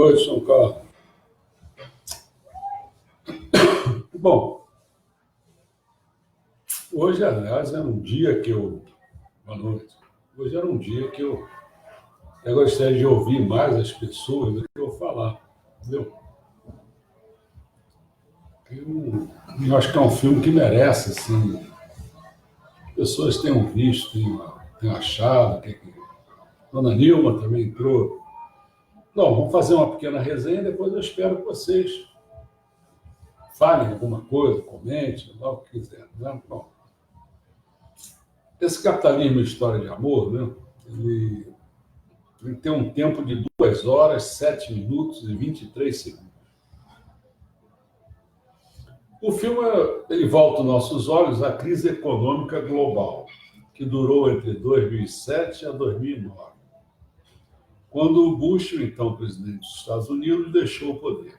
noite, São Carlos. Bom, hoje, aliás, era um dia que eu... Boa noite. Hoje era um dia que eu gostaria de ouvir mais as pessoas do que eu falar, entendeu? Eu acho que é um filme que merece, assim, pessoas tenham visto, tenham achado, Dona Nilma também entrou. Bom, vamos fazer uma pequena resenha, depois eu espero que vocês falem alguma coisa, comentem, lá o que quiser. Né? Bom, esse capitalismo e história de amor, né? Ele tem um tempo de 2 horas, 7 minutos e 23 segundos. O filme ele volta os nossos olhos à crise econômica global, que durou entre 2007 a 2009, quando o Bush, o então presidente dos Estados Unidos, deixou o poder.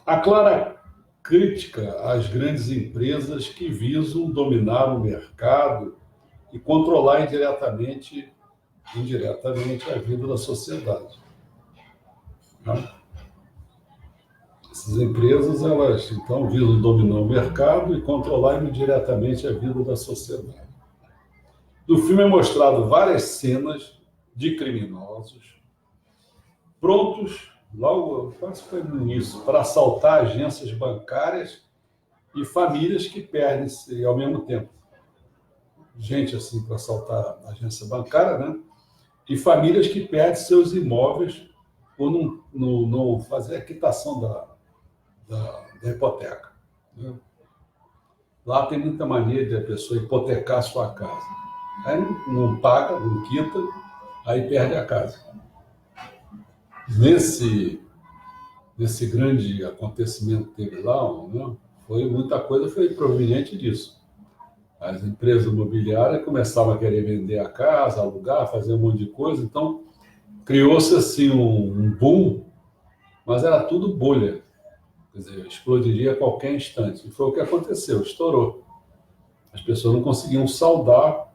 A clara crítica às grandes empresas que visam dominar o mercado e controlar indiretamente a vida da sociedade. Essas empresas, elas, então, visam dominar o mercado e controlar indiretamente a vida da sociedade. No filme é mostrado várias cenas de criminosos prontos, logo, quase foi no início, para assaltar agências bancárias e famílias que perdem-se ao mesmo tempo. Gente assim para assaltar a agência bancária, né? E famílias que perdem seus imóveis por não fazer a quitação da hipoteca. Né? Lá tem muita mania de a pessoa hipotecar a sua casa. Aí não paga, não quita, aí perde a casa. Nesse grande acontecimento que teve lá, né, muita coisa foi proveniente disso. As empresas imobiliárias começavam a querer vender a casa, alugar, fazer um monte de coisa, então criou-se assim um boom, mas era tudo bolha. Quer dizer, explodiria a qualquer instante. E foi o que aconteceu, estourou. As pessoas não conseguiam saldar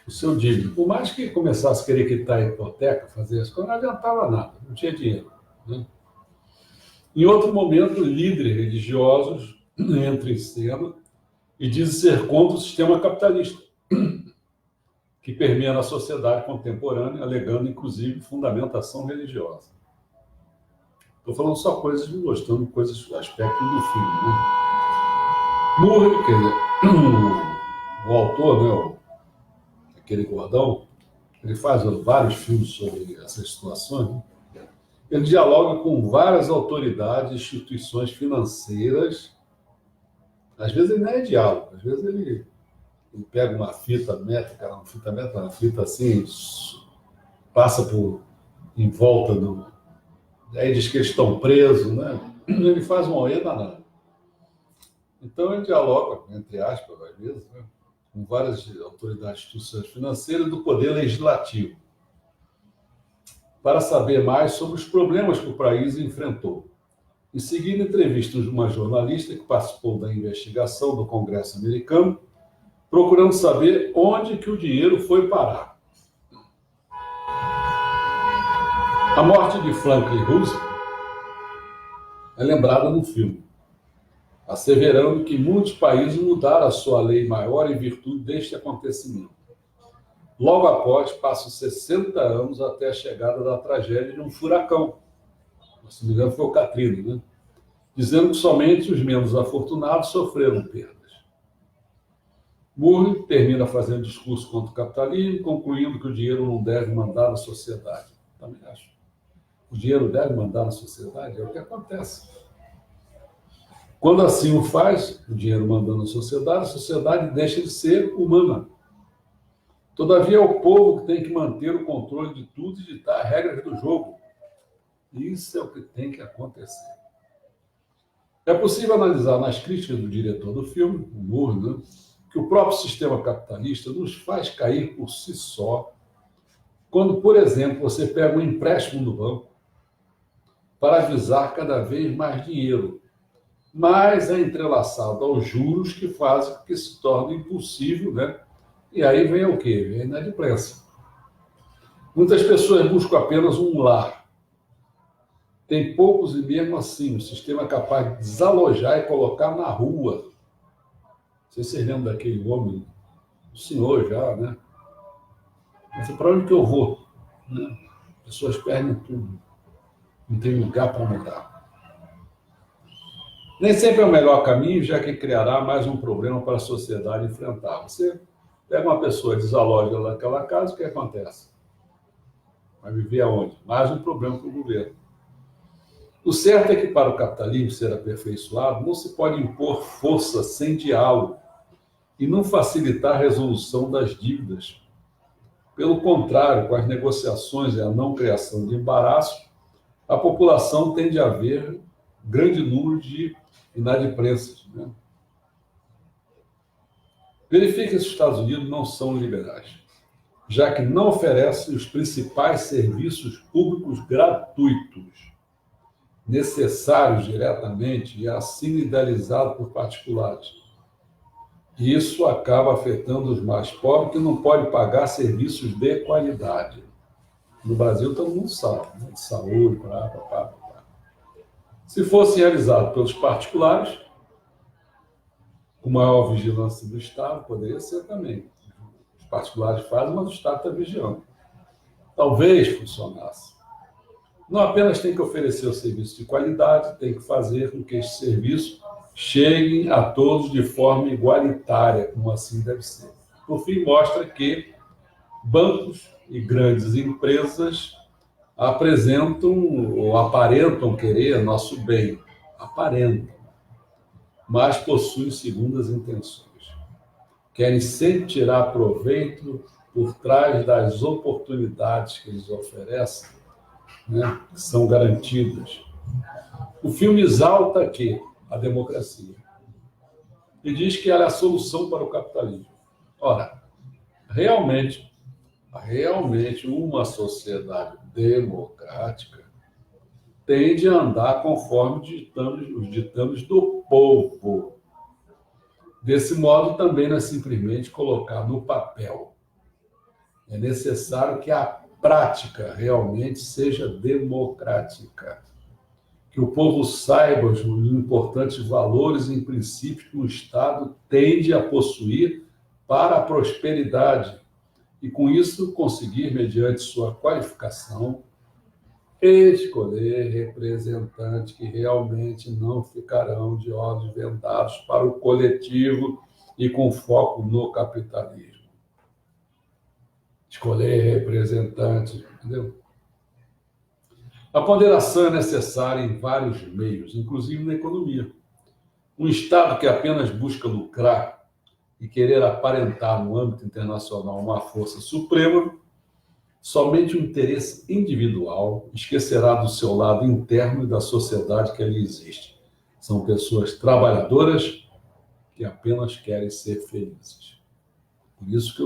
o seu dívida. Por mais que começasse a querer quitar a hipoteca, fazer as coisas, não adiantava nada, não tinha dinheiro. Né? Em outro momento, líderes religiosos entram em cena e dizem ser contra o sistema capitalista, que permeia na sociedade contemporânea, alegando, inclusive, fundamentação religiosa. Estou falando só coisas, mostrando coisas, aspectos do filme. Né? Murray, quer dizer, o autor, né, aquele gordão, ele faz vários filmes sobre essas situações. Né? Ele dialoga com várias autoridades, instituições financeiras. Às vezes ele não é diálogo, às vezes ele pega uma fita métrica, uma fita assim, passa em volta do... Aí diz que eles estão presos, né? Ele faz uma oê danada. Então ele dialoga, entre aspas, às vezes, né, com várias autoridades, instituições financeiras do poder legislativo, para saber mais sobre os problemas que o país enfrentou. Em seguida, entrevista uma jornalista que participou da investigação do Congresso americano, procurando saber onde que o dinheiro foi parar. A morte de Franklin Roosevelt é lembrada no filme, asseverando que muitos países mudaram a sua lei maior em virtude deste acontecimento. Logo após, passam 60 anos até a chegada da tragédia de um furacão. Se não me engano, foi o Katrina, né? Dizendo que somente os menos afortunados sofreram perdas. Murray termina fazendo discurso contra o capitalismo, concluindo que o dinheiro não deve mandar na sociedade. Também acho. O dinheiro deve mandar na sociedade, é o que acontece. Quando assim o faz, o dinheiro mandando na sociedade, a sociedade deixa de ser humana. Todavia, é o povo que tem que manter o controle de tudo e ditar regras do jogo. Isso é o que tem que acontecer. É possível analisar nas críticas do diretor do filme, o Murray, né, que o próprio sistema capitalista nos faz cair por si só quando, por exemplo, você pega um empréstimo do banco para avisar cada vez mais dinheiro, mas é entrelaçado aos juros que fazem com que se torne impossível, né? E aí vem o quê? Vem a inadimplência. Muitas pessoas buscam apenas um lar, Tem poucos e mesmo assim o sistema é capaz de desalojar e colocar na rua. Não sei se vocês lembram daquele homem, o senhor já, né? Mas para onde que eu vou? Né? As pessoas perdem tudo. Não tem lugar para morar. Nem sempre é o melhor caminho, já que criará mais um problema para a sociedade enfrentar. Você pega uma pessoa, desaloja ela daquela casa, o que acontece? Vai viver aonde? Mais um problema para o governo. O certo é que para o capitalismo ser aperfeiçoado, não se pode impor força sem diálogo e não facilitar a resolução das dívidas. Pelo contrário, com as negociações e a não criação de embaraço, a população tende a haver grande número de inadimplências. Né? Verifique que os Estados Unidos não são liberais, já que não oferecem os principais serviços públicos gratuitos, necessários diretamente e assim idealizados por particulares. E isso acaba afetando os mais pobres, que não podem pagar serviços de qualidade. No Brasil, todo mundo sabe, né? De saúde, pá. Se fosse realizado pelos particulares, com maior vigilância do Estado, poderia ser também. Os particulares fazem, mas o Estado está vigiando. Talvez funcionasse. Não apenas tem que oferecer o serviço de qualidade, tem que fazer com que este serviço chegue a todos de forma igualitária, como assim deve ser. Por fim, mostra que bancos e grandes empresas apresentam ou aparentam querer nosso bem, aparentam, mas possuem segundas intenções. Querem sempre tirar proveito por trás das oportunidades que eles oferecem, né, que são garantidas. O filme exalta aqui a democracia e diz que ela é a solução para o capitalismo. Ora, realmente uma sociedade democrática tende a andar conforme os ditames do povo. Desse modo, também não é simplesmente colocar no papel. É necessário que a prática realmente seja democrática. Que o povo saiba os importantes valores e princípios que o Estado tende a possuir para a prosperidade e, com isso, conseguir, mediante sua qualificação, escolher representantes que realmente não ficarão de olhos vendados para o coletivo e com foco no capitalismo. Escolher representantes, entendeu? A ponderação é necessária em vários meios, inclusive na economia. Um Estado que apenas busca lucrar e querer aparentar no âmbito internacional uma força suprema, somente o interesse individual esquecerá do seu lado interno e da sociedade que ali existe. São pessoas trabalhadoras que apenas querem ser felizes. Por isso que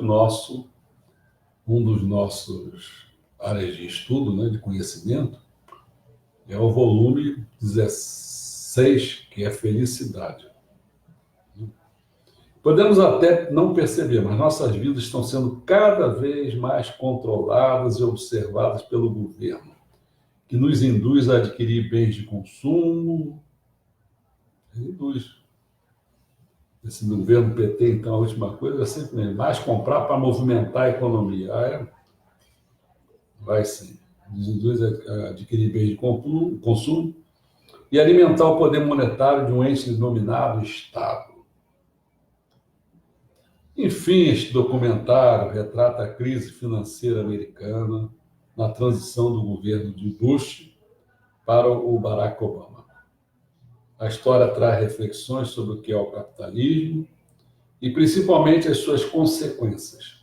um dos nossos áreas de estudo, né, de conhecimento, é o volume 16, que é felicidade. Podemos até não perceber, mas nossas vidas estão sendo cada vez mais controladas e observadas pelo governo, que nos induz a adquirir bens de consumo. Induz. Esse governo PT, então, a última coisa é sempre mais comprar para movimentar a economia. Vai sim. Nos induz a adquirir bens de consumo e alimentar o poder monetário de um ente denominado Estado. Enfim, este documentário retrata a crise financeira americana na transição do governo de Bush para o Barack Obama. A história traz reflexões sobre o que é o capitalismo e principalmente as suas consequências.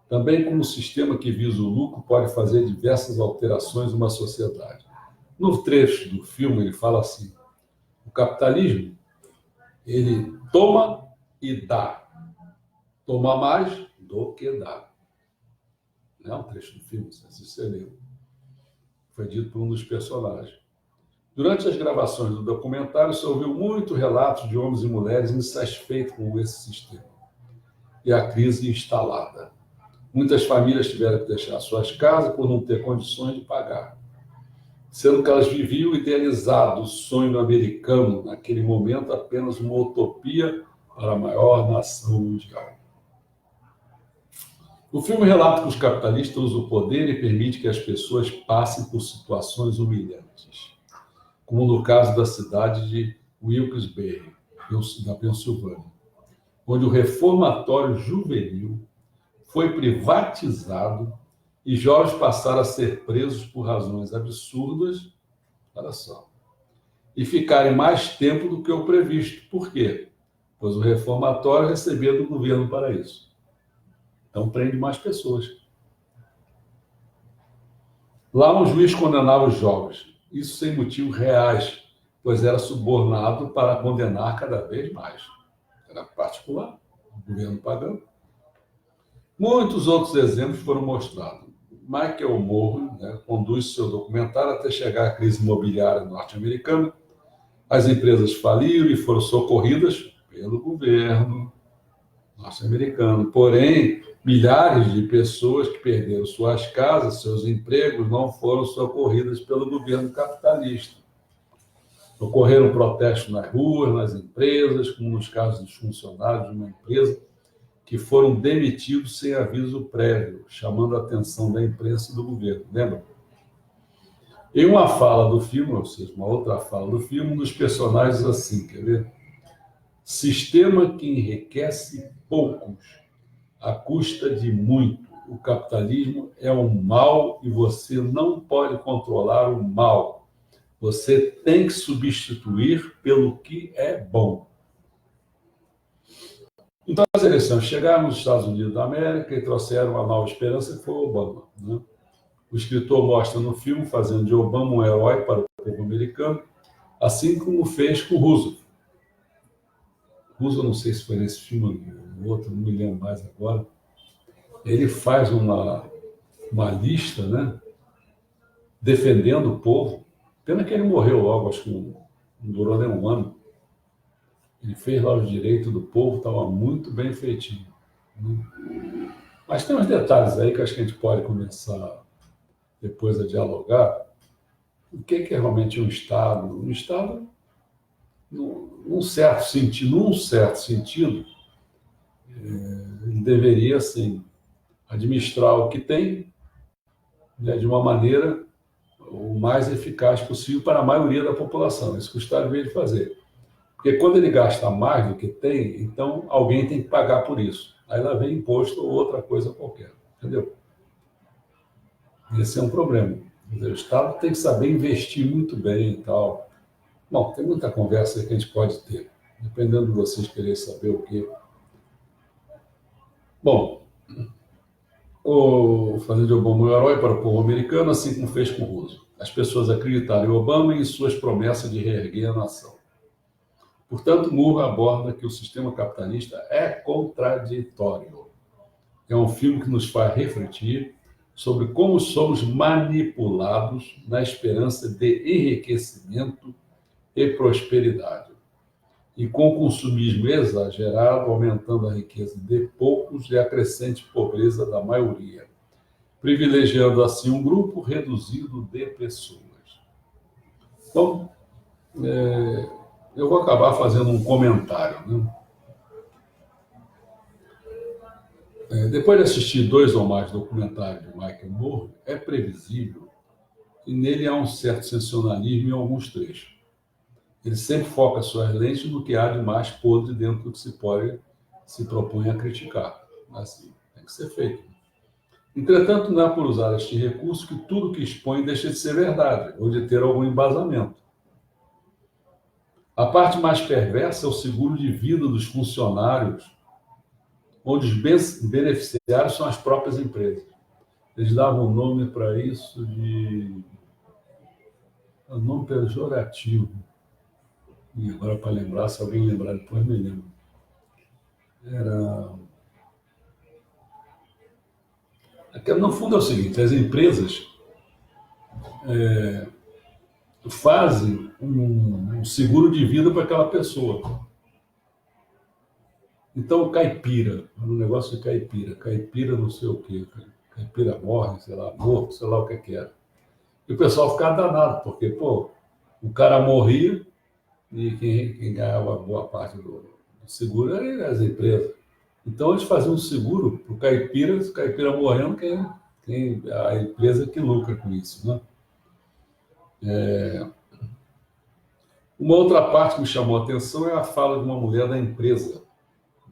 Também como o sistema que visa o lucro pode fazer diversas alterações numa sociedade. No trecho do filme ele fala assim: o capitalismo, ele toma e dá. Toma mais do que dá. Não é um trecho do filme, se você leu. Foi dito por um dos personagens. Durante as gravações do documentário, se ouviu muitos relatos de homens e mulheres insatisfeitos com esse sistema e a crise instalada. Muitas famílias tiveram que deixar suas casas por não ter condições de pagar. sendo que elas viviam idealizado o sonho americano, naquele momento apenas uma utopia para a maior nação mundial. O filme relata que os capitalistas usam o poder e permite que as pessoas passem por situações humilhantes, como no caso da cidade de Wilkes-Barre, na Pensilvânia, onde o reformatório juvenil foi privatizado e jovens passaram a ser presos por razões absurdas, olha só, e ficarem mais tempo do que o previsto. Por quê? Pois o reformatório recebia do governo para isso. Então prende mais pessoas. Lá um juiz condenava os jovens, isso sem motivos reais, pois era subornado para condenar cada vez mais. Era particular, o governo pagando. Muitos outros exemplos foram mostrados. Michael Moore, conduz seu documentário até chegar à crise imobiliária norte-americana. As empresas faliram e foram socorridas pelo governo norte-americano. Porém, milhares de pessoas que perderam suas casas, seus empregos, não foram socorridas pelo governo capitalista. Ocorreram protestos nas ruas, nas empresas, como nos casos dos funcionários de uma empresa que foram demitidos sem aviso prévio, chamando a atenção da imprensa e do governo. Lembra? Em uma fala do filme, ou seja, uma outra fala do filme, um dos personagens diz assim, quer ver? Sistema que enriquece poucos à custa de muito. O capitalismo é um mal e você não pode controlar o mal. Você tem que substituir pelo que é bom. Então, as eleições chegaram nos Estados Unidos da América e trouxeram uma nova esperança, que foi o Obama. Né? O escritor mostra no filme fazendo de Obama um herói para o povo americano, assim como fez com Roosevelt. Roosevelt, não sei se foi nesse filme ou no outro, não me lembro mais agora. Ele faz uma lista, né, defendendo o povo. Pena que ele morreu logo, acho que não durou nem um ano. Ele fez lá os direitos do povo, estava muito bem feitinho. Né? Mas tem uns detalhes aí que acho que a gente pode começar depois a dialogar. O que é realmente um Estado? Um Estado, num certo sentido, ele deveria, assim, administrar o que tem, né, de uma maneira o mais eficaz possível para a maioria da população. Isso que o Estado deveria fazer. Porque quando ele gasta mais do que tem, então alguém tem que pagar por isso. Aí lá vem imposto ou outra coisa qualquer. Entendeu? Esse é um problema. Quer dizer, o Estado tem que saber investir muito bem e tal. Bom, tem muita conversa aí que a gente pode ter, dependendo de vocês quererem saber o quê. Bom, o fazer de Obama um herói para o povo americano, assim como fez com o Roosevelt. As pessoas acreditaram em Obama e em suas promessas de reerguer a nação. Portanto, Moore aborda que o sistema capitalista é contraditório. É um filme que nos faz refletir sobre como somos manipulados na esperança de enriquecimento e prosperidade. E com o consumismo exagerado, aumentando a riqueza de poucos e a crescente pobreza da maioria, privilegiando assim um grupo reduzido de pessoas. Então, eu vou acabar fazendo um comentário. Né? Depois de assistir 2 ou mais documentários de Michael Moore, é previsível que nele há um certo sensacionalismo em alguns trechos. Ele sempre foca suas lentes no que há de mais podre dentro do que se propõe a criticar. Assim, tem que ser feito. Entretanto, não é por usar este recurso que tudo que expõe deixa de ser verdade ou de ter algum embasamento. A parte mais perversa é o seguro de vida dos funcionários, onde os beneficiários são as próprias empresas. Eles davam um nome para isso de... um nome pejorativo. E agora, para lembrar, se alguém lembrar depois, me lembro. No fundo é o seguinte, as empresas fazem um seguro de vida para aquela pessoa. Então, caipira, um negócio de caipira não sei o quê, caipira morre, sei lá, morto, sei lá o que era. E o pessoal ficava danado, porque, pô, o cara morria e quem ganhava boa parte do seguro eram as empresas. Então, eles faziam um seguro para o caipira, se o caipira morrendo, a empresa que lucra com isso, né? Uma outra parte que me chamou a atenção é a fala de uma mulher da empresa,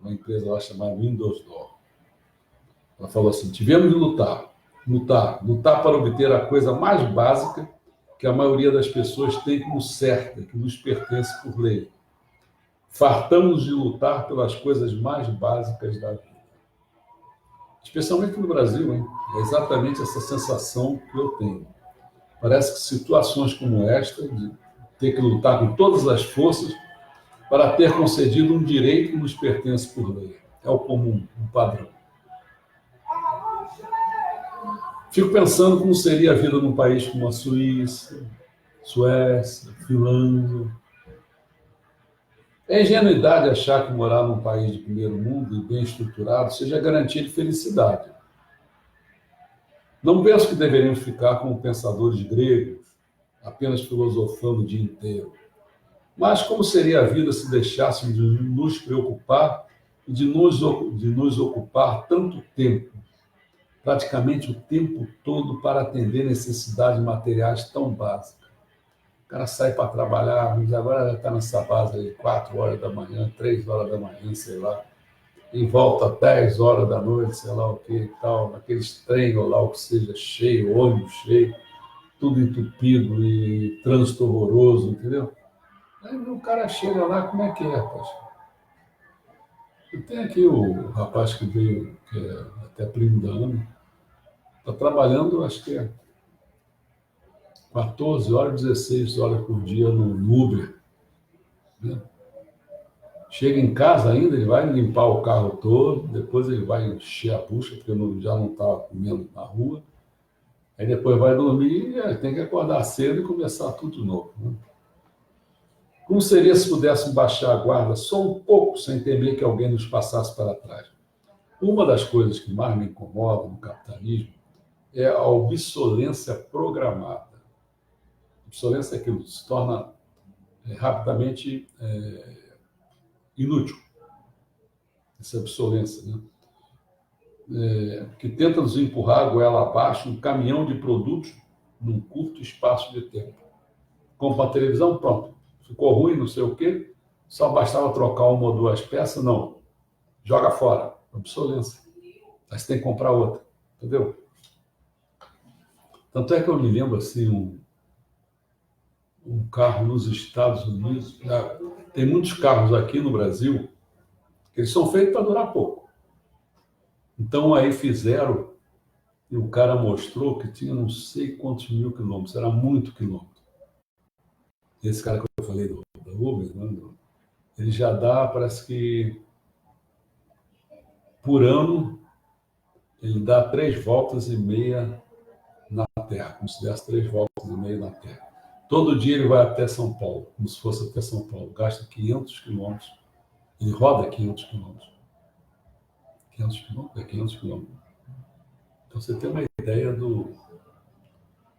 uma empresa lá chamada Windows Door. Ela falou assim: tivemos de lutar para obter a coisa mais básica que a maioria das pessoas tem como certa, que nos pertence por lei. Fartamos de lutar pelas coisas mais básicas da vida. Especialmente no Brasil, hein? É exatamente essa sensação que eu tenho. Parece que situações como esta, de ter que lutar com todas as forças para ter concedido um direito que nos pertence por lei. É o comum, o padrão. Fico pensando como seria a vida num país como a Suíça, Suécia, Finlândia. É ingenuidade achar que morar num país de primeiro mundo e bem estruturado seja garantia de felicidade. Não penso que deveríamos ficar como pensadores gregos, apenas filosofando o dia inteiro. Mas como seria a vida se deixássemos de nos preocupar e de nos ocupar tanto tempo, praticamente o tempo todo, para atender necessidades materiais tão básicas? O cara sai para trabalhar, mas agora já está nessa base aí, 4 horas da manhã, 3 horas da manhã, sei lá, e volta 10 horas da noite, sei lá o que e tal, naqueles trem ou lá o que seja, cheio, ônibus cheio, tudo entupido e trânsito horroroso, entendeu? Aí o cara chega lá, como é que é, rapaz? Eu tenho aqui o rapaz que veio, que é até primo da Ana, está trabalhando, acho que é 14 horas, 16 horas por dia no Uber, né? Chega em casa ainda, ele vai limpar o carro todo, depois ele vai encher a bucha, porque já não está comendo na rua, aí depois vai dormir e tem que acordar cedo e começar tudo de novo, né? Como seria se pudéssemos baixar a guarda só um pouco, sem temer que alguém nos passasse para trás? Uma das coisas que mais me incomoda no capitalismo é a obsolência programada. A obsolência é aquilo que se torna rapidamente inútil. Essa obsolência, né? Que tenta nos empurrar a goela abaixo um caminhão de produtos num curto espaço de tempo. Compra a televisão, pronto. Ficou ruim, não sei o quê, só bastava trocar uma ou duas peças, não. Joga fora. Obsolência. Aí você tem que comprar outra. Entendeu? Tanto é que eu me lembro assim, um carro nos Estados Unidos. Tem muitos carros aqui no Brasil que eles são feitos para durar pouco. Então aí fizeram, e o cara mostrou que tinha não sei quantos mil quilômetros, era muito quilômetro. Esse cara que eu falei do Uber, né, ele já dá, parece que por ano, ele dá 3,5 voltas na Terra, como se desse 3,5 voltas na Terra. Todo dia ele vai até São Paulo, como se fosse até São Paulo, gasta 500 quilômetros, ele roda 500 quilômetros. 500 quilômetros? É 500 quilômetros. Então você tem uma ideia do...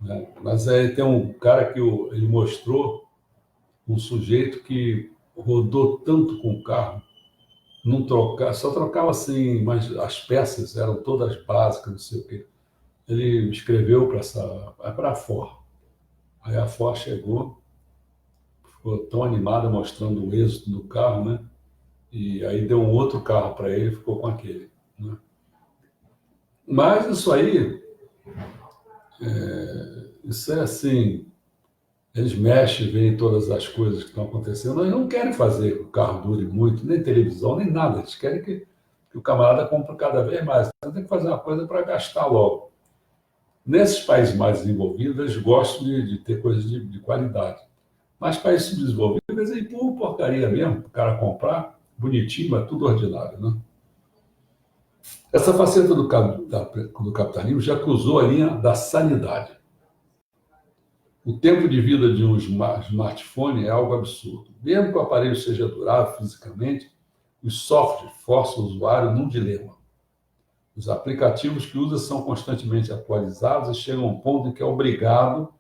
Né? Mas aí tem um cara que ele mostrou, um sujeito que rodou tanto com o carro, não trocava, só trocava assim, mas as peças eram todas básicas, não sei o quê. Ele escreveu para a Ford. Aí a Ford chegou, ficou tão animada mostrando o êxito do carro, né? E aí deu um outro carro para ele, ficou com aquele, né? Mas isso é assim, eles mexem, veem todas as coisas que estão acontecendo, eles não querem fazer que o carro dure muito, nem televisão, nem nada, eles querem que o camarada compre cada vez mais. Então tem que fazer uma coisa para gastar logo. Nesses países mais desenvolvidos, eles gostam de ter coisas de qualidade. Mas países subdesenvolvidos, eles empurram porcaria mesmo, para o cara comprar, bonitinho, mas tudo ordinário, né? Essa faceta do capitalismo já cruzou a linha da sanidade. O tempo de vida de um smartphone é algo absurdo. Mesmo que o aparelho seja durável fisicamente, os softwares forçam o usuário num dilema. Os aplicativos que usa são constantemente atualizados e chegam a um ponto em que é obrigado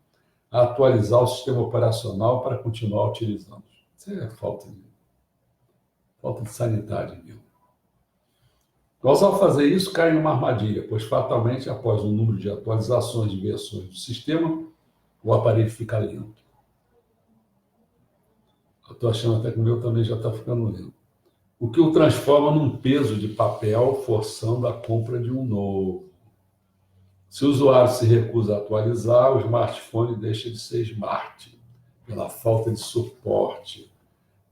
a atualizar o sistema operacional para continuar utilizando. Isso é falta de sanidade mesmo. Nós, ao fazer isso, cai numa armadilha, pois fatalmente, após um número de atualizações de versões do sistema, o aparelho fica lento. Eu estou achando até que o meu também já está ficando lento. O que o transforma num peso de papel, forçando a compra de um novo. Se o usuário se recusa a atualizar, o smartphone deixa de ser smart, pela falta de suporte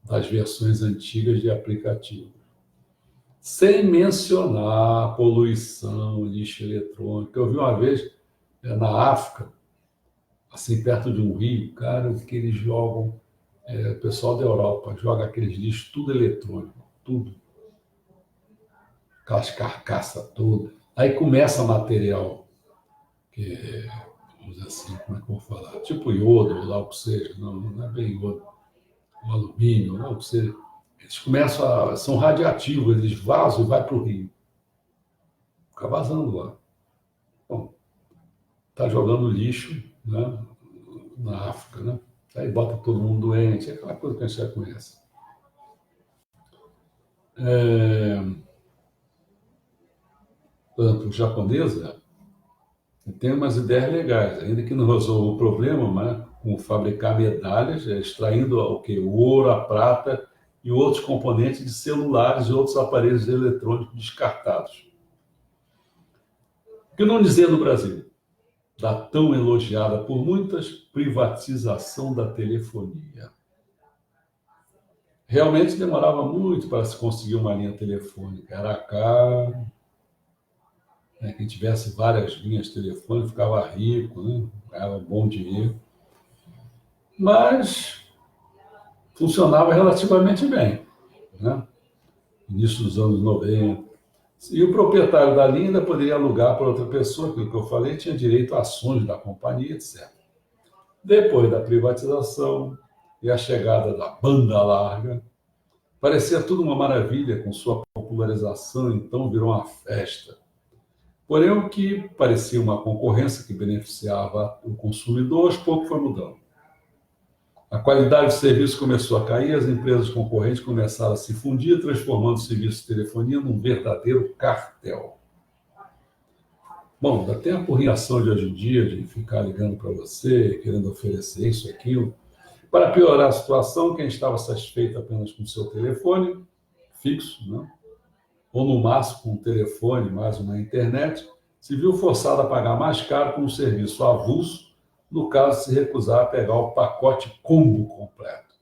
das versões antigas de aplicativo. Sem mencionar a poluição, lixo eletrônico. Eu vi uma vez, na África, assim, perto de um rio, cara, que eles jogam, o pessoal da Europa joga aqueles lixos, tudo eletrônico, tudo. Aquelas carcaças todas. Aí começa material, que vamos dizer assim, como é que eu vou falar? Tipo iodo, ou lá o que seja, não é bem iodo, o alumínio, lá o que seja. Eles são radiativos, eles vazam e vai para o rio. Fica vazando lá. Bom, está jogando lixo, né, na África, né? Aí bota todo mundo doente, é aquela coisa que a gente já conhece. Por exemplo, o japonês tem umas ideias legais, ainda que não resolva o problema, mas com fabricar medalhas, extraindo o quê? O ouro, a prata e outros componentes de celulares e outros aparelhos eletrônicos descartados. O que não dizer no Brasil? Da tão elogiada por muitas privatização da telefonia. Realmente demorava muito para se conseguir uma linha telefônica, era caro, né? Quem tivesse várias linhas telefônicas ficava rico, né? Ganhava bom dinheiro, mas funcionava relativamente bem, né? Início dos anos 90. E o proprietário da linha ainda poderia alugar para outra pessoa, aquilo que eu falei, tinha direito a ações da companhia, etc. Depois da privatização e a chegada da banda larga, parecia tudo uma maravilha com sua popularização, então virou uma festa. Porém, o que parecia uma concorrência que beneficiava o consumidor, aos poucos foi mudando. A qualidade do serviço começou a cair, as empresas concorrentes começaram a se fundir, transformando o serviço de telefonia num verdadeiro cartel. Bom, até a porriação de hoje em dia, de ficar ligando para você, querendo oferecer isso, aquilo. Para piorar a situação, quem estava satisfeito apenas com o seu telefone fixo, né? Ou no máximo com um telefone mais uma internet, se viu forçado a pagar mais caro por um serviço avulso, no caso de se recusar a pegar o pacote combo completo.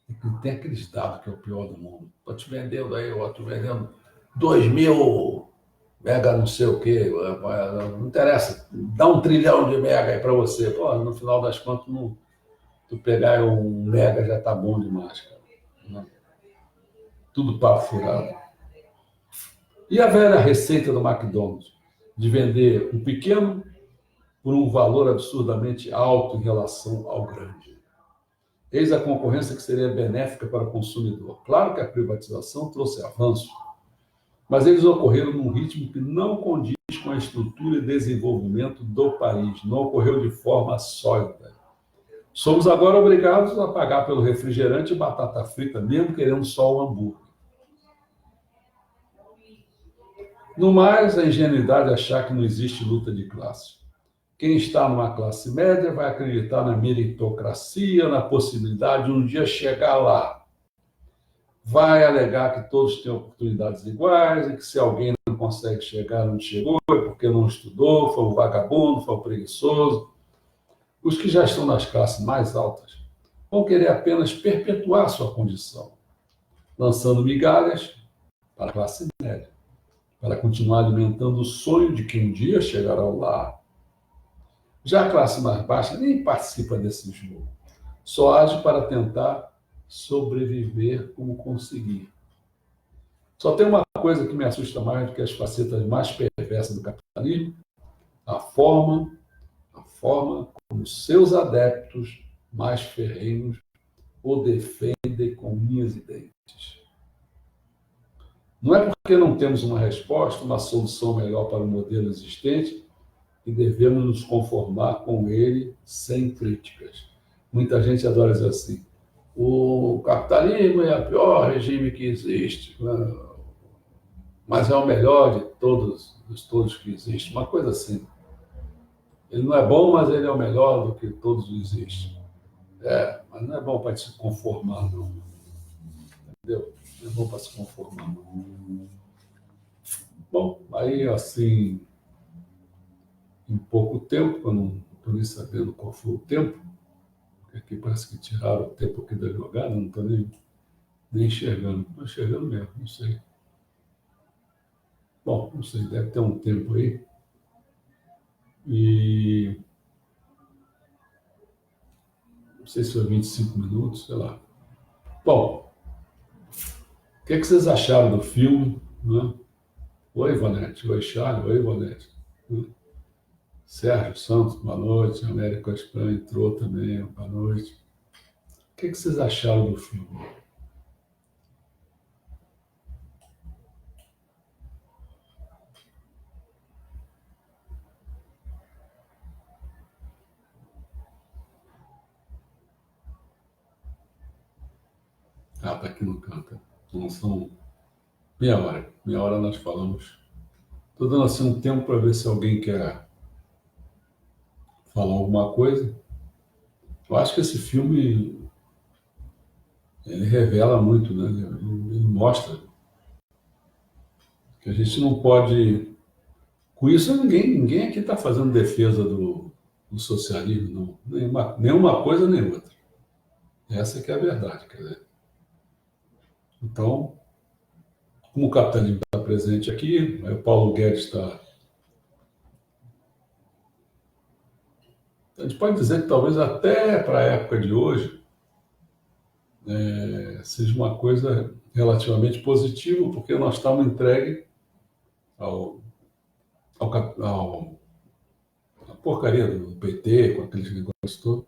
E tem aqueles dados que é o pior do mundo. Estou te vendendo aí, estou te vendendo 2.000 mega não sei o quê, não interessa, dá 1 trilhão de mega aí para você. Pô, no final das contas, tu pegar 1 mega já tá bom demais, cara. Né? Tudo papo furado. E a velha receita do McDonald's de vender um pequeno por um valor absurdamente alto em relação ao grande. Eis a concorrência que seria benéfica para o consumidor. Claro que a privatização trouxe avanço, mas eles ocorreram num ritmo que não condiz com a estrutura e desenvolvimento do país, não ocorreu de forma sólida. Somos agora obrigados a pagar pelo refrigerante e batata frita, mesmo querendo só o hambúrguer. No mais, a ingenuidade é achar que não existe luta de classe. Quem está numa classe média vai acreditar na meritocracia, na possibilidade de um dia chegar lá. Vai alegar que todos têm oportunidades iguais e que se alguém não consegue chegar onde chegou é porque não estudou, foi um vagabundo, foi um preguiçoso. Os que já estão nas classes mais altas vão querer apenas perpetuar sua condição, lançando migalhas para a classe média, para continuar alimentando o sonho de que um dia chegarão lá. Já a classe mais baixa nem participa desse jogo, só age para tentar sobreviver como conseguir. Só tem uma coisa que me assusta mais do que as facetas mais perversas do capitalismo: a forma como seus adeptos mais ferrenhos o defendem com unhas e dentes. Não é porque não temos uma resposta, uma solução melhor para o modelo existente, e devemos nos conformar com ele sem críticas. Muita gente adora dizer assim: o capitalismo é o pior regime que existe, mas é o melhor de todos que existem. Uma coisa assim. Ele não é bom, mas ele é o melhor do que todos existem. Mas não é bom para se conformar, não. Entendeu? Não é bom para se conformar, não. Bom, aí assim, em pouco tempo, eu não estou nem sabendo qual foi o tempo, porque aqui parece que tiraram o tempo aqui da jogada, não estou nem enxergando. Estou enxergando mesmo, não sei. Bom, não sei, deve ter um tempo aí. E não sei se foi 25 minutos, sei lá. Bom, o que vocês acharam do filme? Né? Oi, Vanete. Oi, Charles. Oi, Vanete. Sérgio Santos, boa noite. América Espanha entrou também, boa noite. O que vocês acharam do filme? Ah, tá aqui no canto. Não são meia hora. Meia hora nós falamos. Estou dando assim um tempo para ver se alguém quer falar alguma coisa. Eu acho que esse filme ele revela muito, né? Ele mostra que a gente não pode. Com isso, ninguém aqui está fazendo defesa do socialismo, não. Nenhuma coisa nem outra. Essa que é a verdade. Quer dizer. Então, como o capitalismo está presente aqui, o Paulo Guedes está. A gente pode dizer que talvez até para a época de hoje seja uma coisa relativamente positiva, porque nós estamos entregues ao, à porcaria do PT, com aqueles negócios todos,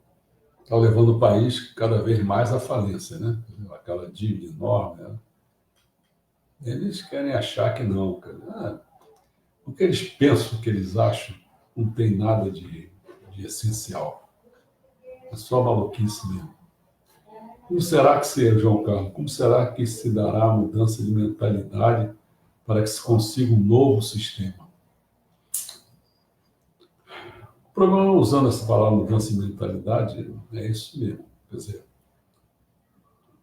está levando o país cada vez mais à falência, né? Aquela dívida enorme. Né? Eles querem achar que não. O que eles pensam, o que eles acham, não tem nada de essencial. É só maluquice mesmo. Como será que será, João Carlos? Como será que se dará a mudança de mentalidade para que se consiga um novo sistema? O problema, usando essa palavra mudança de mentalidade, é isso mesmo. Quer dizer,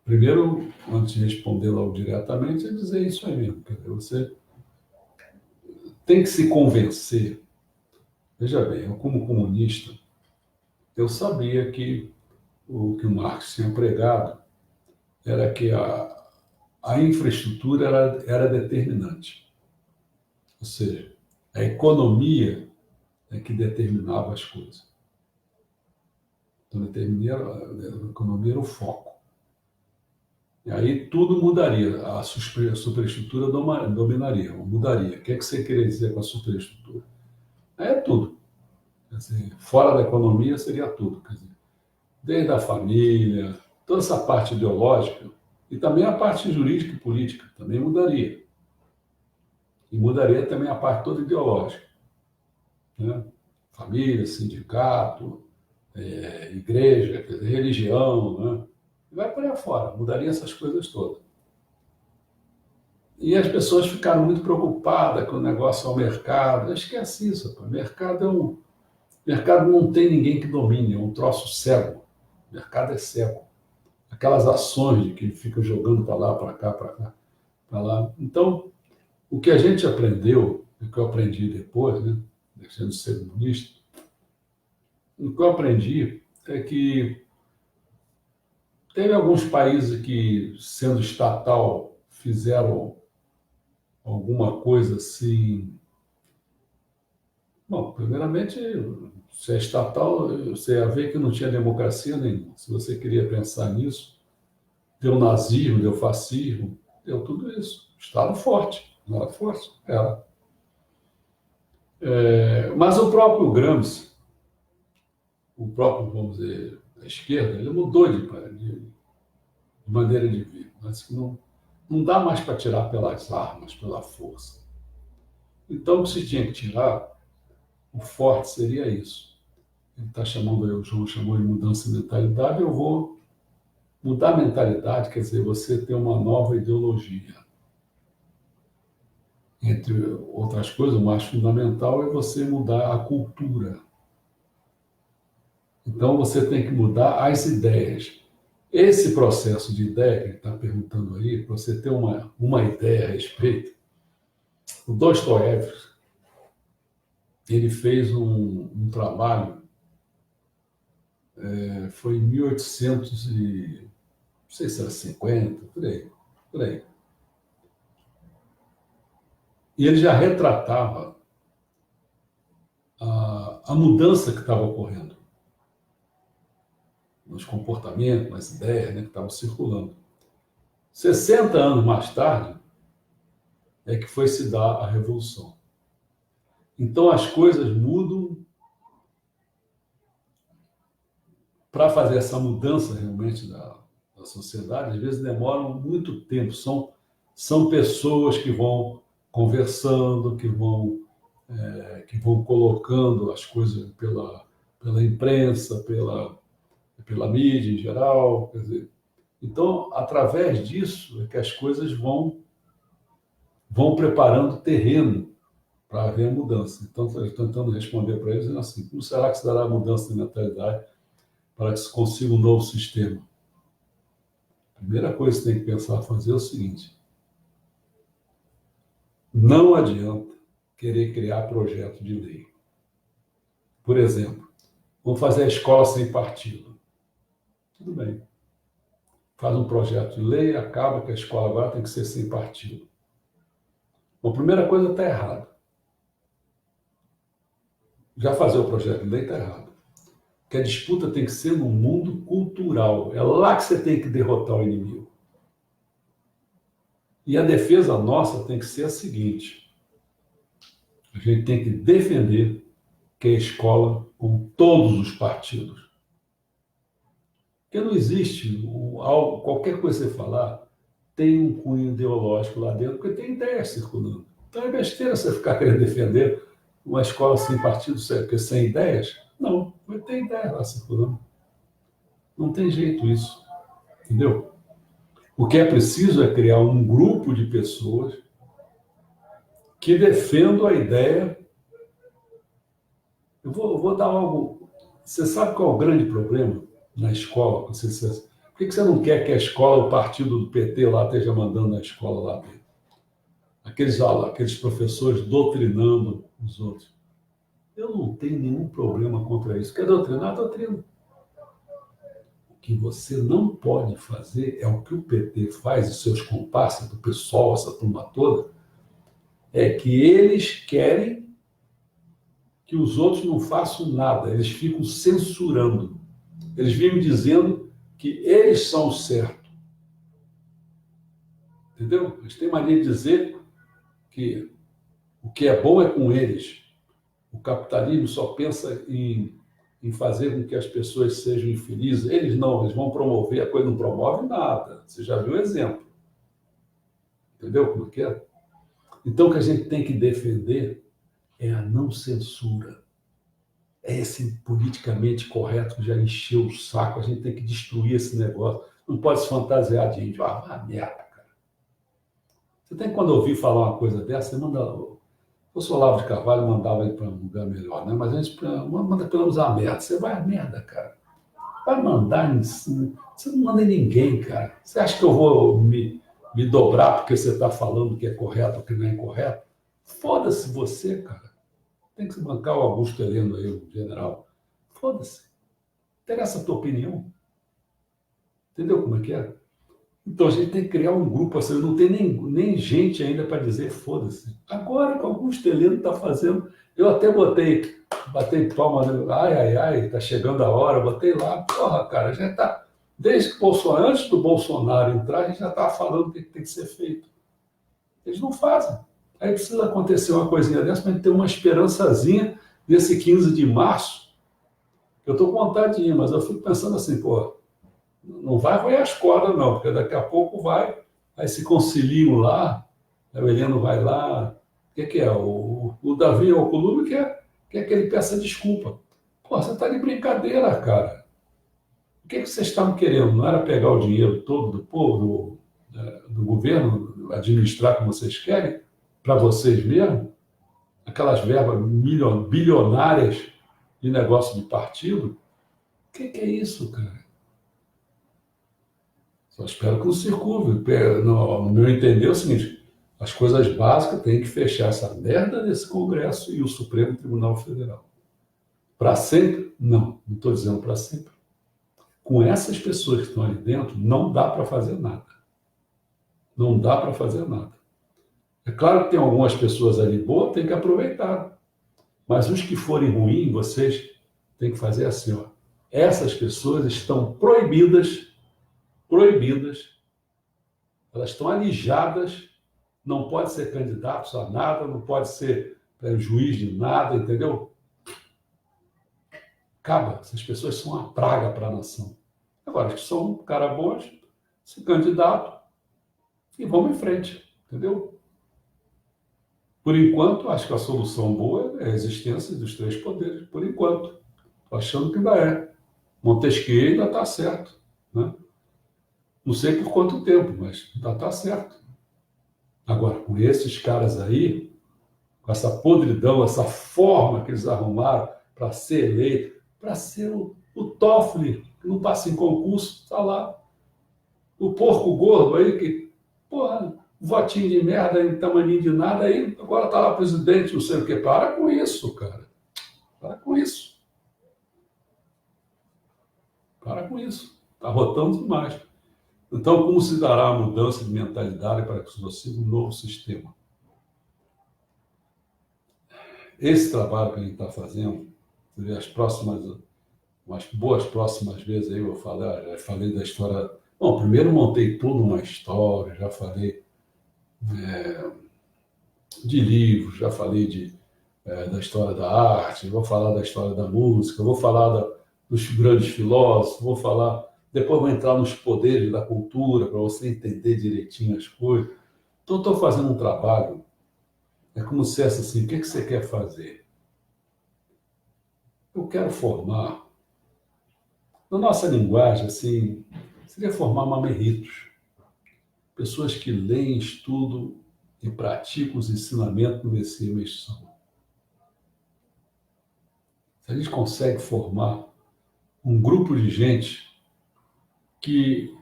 primeiro, antes de responder logo diretamente, é dizer isso aí mesmo. Quer dizer, você tem que se convencer. Veja bem, eu como comunista, eu sabia que o que o Marx tinha pregado era que a infraestrutura era determinante. Ou seja, a economia é que determinava as coisas. Então, a economia era o foco. E aí tudo mudaria, a superestrutura dominaria, ou mudaria. O que é que você queria dizer com a superestrutura? É tudo. Quer dizer, fora da economia seria tudo. Quer dizer, desde a família, toda essa parte ideológica, e também a parte jurídica e política, também mudaria. E mudaria também a parte toda ideológica. Né? Família, sindicato, igreja, quer dizer, religião, né? E vai por aí fora, mudaria essas coisas todas. E as pessoas ficaram muito preocupadas com o negócio ao mercado. Esquece isso, pô. Mercado não tem ninguém que domine, é um troço cego. O mercado é cego. Aquelas ações de que fica jogando para lá, para cá, para cá, para lá. Então, o que a gente aprendeu, o que eu aprendi depois, né, deixando de ser comunista, o que eu aprendi é que teve alguns países que, sendo estatal, fizeram alguma coisa assim. Bom, primeiramente, se é estatal, você ia ver que não tinha democracia nenhuma. Se você queria pensar nisso, deu nazismo, deu fascismo, deu tudo isso. Estado forte, não era forte? Era. Mas o próprio Gramsci, o próprio, vamos dizer, a esquerda, ele mudou de maneira de ver. Mas que não dá mais para tirar pelas armas, pela força. Então, o que se tinha que tirar, o forte seria isso. Ele está chamando, o João chamou de mudança de mentalidade, eu vou mudar a mentalidade, quer dizer, você ter uma nova ideologia. Entre outras coisas, o mais fundamental é você mudar a cultura. Então, você tem que mudar as ideias. Esse processo de ideia, que ele está perguntando aí, para você ter uma ideia a respeito, o Dostoiévski, ele fez um trabalho, foi em 1800 e, não sei se era 50, por aí, por aí. E ele já retratava a mudança que estava ocorrendo nos comportamentos, nas ideias, né, que estavam circulando. 60 anos mais tarde é que foi se dar a Revolução. Então as coisas mudam. Para fazer essa mudança realmente da sociedade, às vezes demoram muito tempo. São pessoas que vão conversando, que vão colocando as coisas pela imprensa, pela mídia em geral. Quer dizer, então, através disso, é que as coisas vão preparando terreno para haver a mudança. Então, estou tentando responder para eles dizendo assim: como será que se dará a mudança de mentalidade para que se consiga um novo sistema? A primeira coisa que você tem que pensar fazer é o seguinte: não adianta querer criar projeto de lei. Por exemplo, vamos fazer a escola sem partido. Tudo bem. Faz um projeto de lei, acaba que a escola agora tem que ser sem partido. Bom, a primeira coisa está errado. Já fazer o projeto de lei está errado. Que a disputa tem que ser no mundo cultural. É lá que você tem que derrotar o inimigo. E a defesa nossa tem que ser a seguinte: a gente tem que defender que a escola com todos os partidos. Porque não existe algo, qualquer coisa que você falar, tem um cunho ideológico lá dentro, porque tem ideias circulando. Então é besteira você ficar querendo defender uma escola sem partido, porque sem ideias. Não, vai ter ideias lá circulando. Não tem jeito isso. Entendeu? O que é preciso é criar um grupo de pessoas que defendam a ideia. Eu vou dar algo. Você sabe qual é o grande problema na escola? Por que você não quer que a escola, o partido do PT lá esteja mandando na escola lá dentro? Aqueles professores doutrinando os outros. Eu não tenho nenhum problema contra isso. Quer doutrinar? Doutrina. O que você não pode fazer é o que o PT faz, os seus comparsas, do pessoal, essa turma toda, é que eles querem que os outros não façam nada. Eles ficam censurando. Eles vivem dizendo que eles são o certo. Entendeu? Eles têm mania de dizer que o que é bom é com eles. O capitalismo só pensa em fazer com que as pessoas sejam infelizes. Eles não, eles vão promover, a coisa não promove nada. Você já viu o exemplo. Entendeu como é? Então, o que a gente tem que defender é a não censura. É esse politicamente correto que já encheu o saco. A gente tem que destruir esse negócio. Não pode se fantasiar de índio. Ah, merda, cara. Você tem que, quando ouvir falar uma coisa dessa, você manda... O Olavo de Carvalho mandava ele para um lugar melhor, né? Mas a gente manda pelo menos a merda. Você vai a merda, cara. Vai mandar em cima. Você não manda em ninguém, cara. Você acha que eu vou me dobrar porque você está falando que é correto ou que não é incorreto? Foda-se você, cara. Tem que se bancar o Augusto Heleno aí, o general. Foda-se. Interessa a tua opinião. Entendeu como é que é? Então a gente tem que criar um grupo assim, não tem nem gente ainda para dizer foda-se. Agora que o Augusto Heleno está fazendo, eu até batei palma, né? Ai, tá chegando a hora, botei lá, porra, cara, já tá, desde que antes do Bolsonaro entrar, a gente já estava falando o que tem que ser feito. Eles não fazem. Aí precisa acontecer uma coisinha dessa para a gente ter uma esperançazinha desse 15 de março. Eu estou com vontade de ir, mas eu fico pensando assim, pô, não vai roer as cordas, não, porque daqui a pouco aí se conciliam lá, o Heleno vai lá, o que é? O Davi Alcolumbre quer quer que ele peça desculpa. Pô, você está de brincadeira, cara. O que vocês estavam querendo? Não era pegar o dinheiro todo do povo, do governo, administrar como vocês querem, para vocês mesmos? Aquelas verbas bilionárias de negócio de partido? O que é isso, cara? Só espero que não circule. No meu entender é o seguinte, as coisas básicas têm que fechar essa merda desse Congresso e o Supremo Tribunal Federal. Para sempre? Não estou dizendo para sempre. Com essas pessoas que estão ali dentro, não dá para fazer nada. Não dá para fazer nada. É claro que tem algumas pessoas ali boas, tem que aproveitar. Mas os que forem ruins, vocês têm que fazer assim, ó. Essas pessoas estão proibidas, elas estão alijadas, não pode ser candidatos a nada, não pode ser juiz de nada, entendeu? Acaba, essas pessoas são uma praga para a nação. Agora, que são cara bons, se candidato e vamos em frente, entendeu? Por enquanto, acho que a solução boa é a existência dos três poderes, por enquanto. Estou achando que ainda é. Montesquieu ainda está certo, né? Não sei por quanto tempo, mas ainda está certo. Agora, com esses caras aí, com essa podridão, essa forma que eles arrumaram para ser eleito, para ser o Toffoli, que não passa em concurso, está lá. O porco gordo aí, que, porra, votinho de merda em tamaninho de nada, aí agora está lá presidente, não sei o quê. Para com isso, cara. Para com isso. Para com isso. Está rotando demais. Então, como se dará a mudança de mentalidade para que se consiga um novo sistema? Esse trabalho que a gente está fazendo, umas boas próximas vezes aí eu já falei da história. Bom, primeiro montei toda uma história, já falei de livros, já falei da história da arte, vou falar da história da música, vou falar dos grandes filósofos, depois vou entrar nos poderes da cultura para você entender direitinho as coisas. Então, estou fazendo um trabalho, é como se fosse assim, o que você quer fazer? Eu quero formar, na nossa linguagem, assim, seria formar mamerritos, pessoas que leem, estudam e praticam os ensinamentos do Messias Meixão. Se a gente consegue formar um grupo de gente que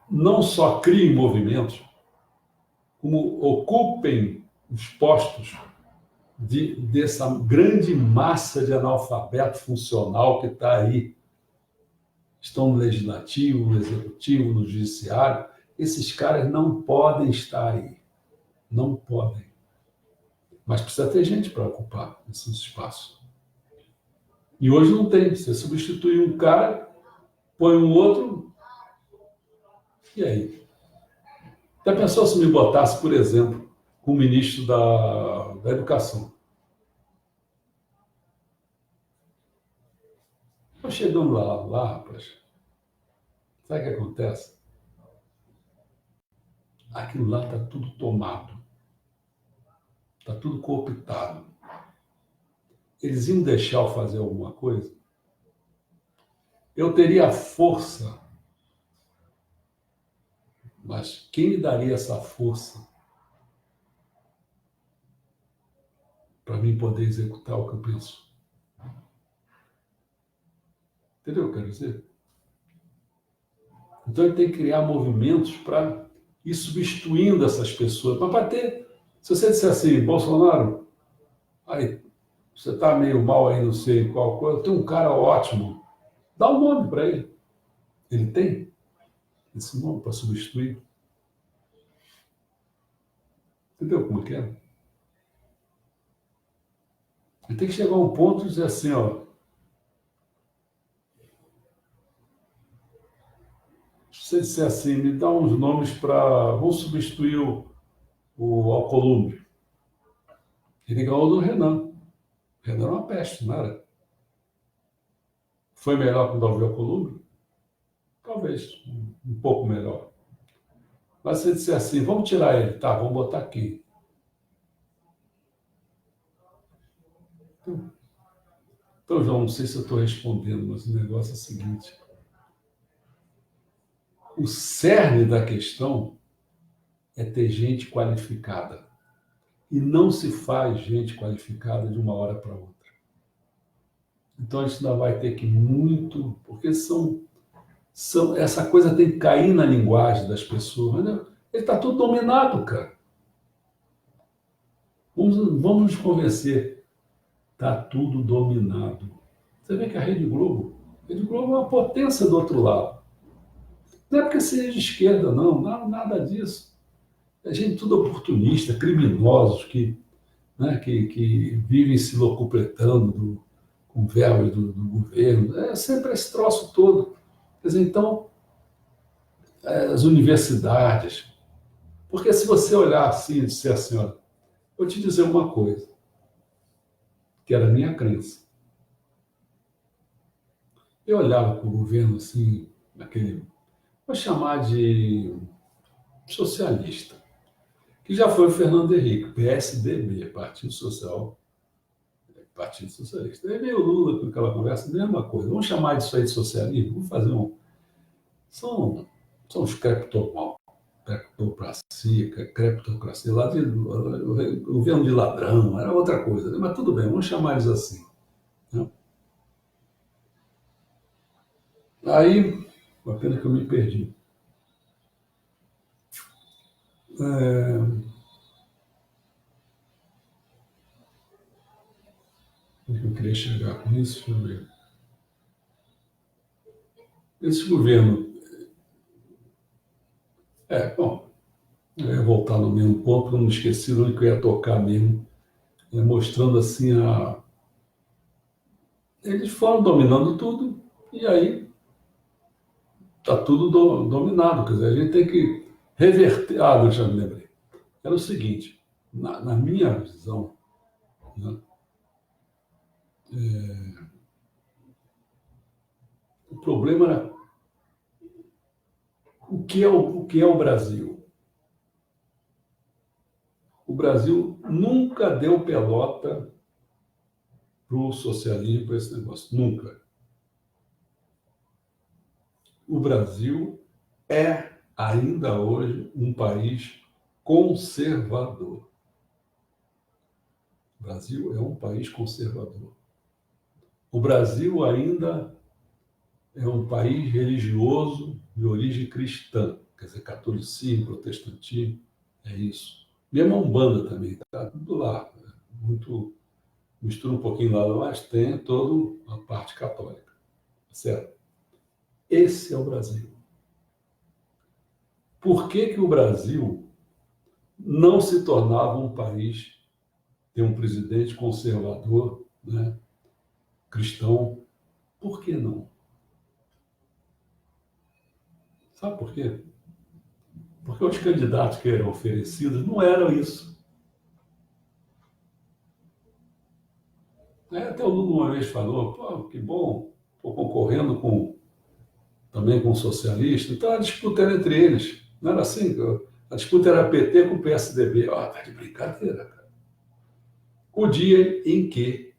não só criem movimentos, como ocupem os postos dessa grande massa de analfabeto funcional que está aí, estão no legislativo, no executivo, no judiciário, esses caras não podem estar aí. Não podem. Mas precisa ter gente para ocupar esses espaços. E hoje não tem. Você substitui um cara, põe um outro, e aí? Já pensou se me botasse, por exemplo, com o ministro da Educação? Estou chegando lá, rapaz. Sabe o que acontece? Aquilo lá está tudo tomado. Está tudo cooptado. Eles iam deixar eu fazer alguma coisa? Eu teria força. Mas quem me daria essa força para mim poder executar o que eu penso? Entendeu o que eu quero dizer? Então ele tem que criar movimentos para ir substituindo essas pessoas. Mas para ter, se você disser assim, Bolsonaro, aí, você está meio mal aí, não sei qual coisa, tem um cara ótimo, dá um nome para ele. Ele tem esse nome para substituir. Entendeu como é que é? Ele tem que chegar a um ponto e dizer assim, ó, se você disser assim, me dá uns nomes para. Vamos substituir o Alcolumbre. Ele ganhou do Renan. O Renan era uma peste, não era? Foi melhor que o Davi Alcolumbre? Talvez, um pouco melhor. Mas se você disser assim, vamos tirar ele, tá, vamos botar aqui. Então, João, não sei se eu estou respondendo, mas o negócio é o seguinte: o cerne da questão é ter gente qualificada. E não se faz gente qualificada de uma hora para outra. Então, a gente ainda vai ter que muito, porque essa coisa tem que cair na linguagem das pessoas. Né? Ele está tudo dominado, cara. Vamos nos convencer. Está tudo dominado. Você vê que a Rede Globo é uma potência do outro lado. Não é porque seja de esquerda, não, nada disso. É gente tudo oportunista, criminosos que, né, que vivem se locupletando com verbas do governo. É sempre esse troço todo. Quer dizer, então, as universidades. Porque se você olhar assim e disser assim, olha, vou te dizer uma coisa, que era a minha crença. Eu olhava para o governo assim, naquele, vou chamar de socialista, que já foi o Fernando Henrique, PSDB, Partido Socialista. Aí veio o Lula com aquela conversa, mesma coisa. Vamos chamar disso aí de socialismo? Vamos fazer um. São os creptocracia, lá de, o governo de ladrão, era outra coisa, né? Mas tudo bem, vamos chamar eles assim. Né? Aí, uma pena que eu me perdi. Onde eu queria chegar com isso? Deixa eu ver. Esse governo. Bom, eu ia voltar no mesmo ponto, eu não esqueci onde que eu ia tocar mesmo, mostrando assim a. Eles foram dominando tudo, e aí está tudo dominado. Quer dizer, a gente tem que reverter. Ah, eu já me lembrei. Era o seguinte, na minha visão, né, o problema era o que é o Brasil. O Brasil nunca deu pelota para o socialismo, para esse negócio. Nunca. O Brasil é, ainda hoje, um país conservador. O Brasil é um país conservador. O Brasil ainda é um país religioso de origem cristã, quer dizer, catolicismo, protestantismo, é isso. Mesmo a Umbanda também, está tudo lá, muito, mistura um pouquinho lá, mas tem toda a parte católica, certo? Esse é o Brasil. Por que o Brasil não se tornava um país, ter um presidente conservador, né, cristão? Por que não? Sabe por quê? Porque os candidatos que eram oferecidos não eram isso. Até o Lula uma vez falou, pô, que bom, estou concorrendo também com socialista, então a disputa era entre eles. Não era assim? A disputa era PT com PSDB. Ah, tá de brincadeira, cara. O dia em que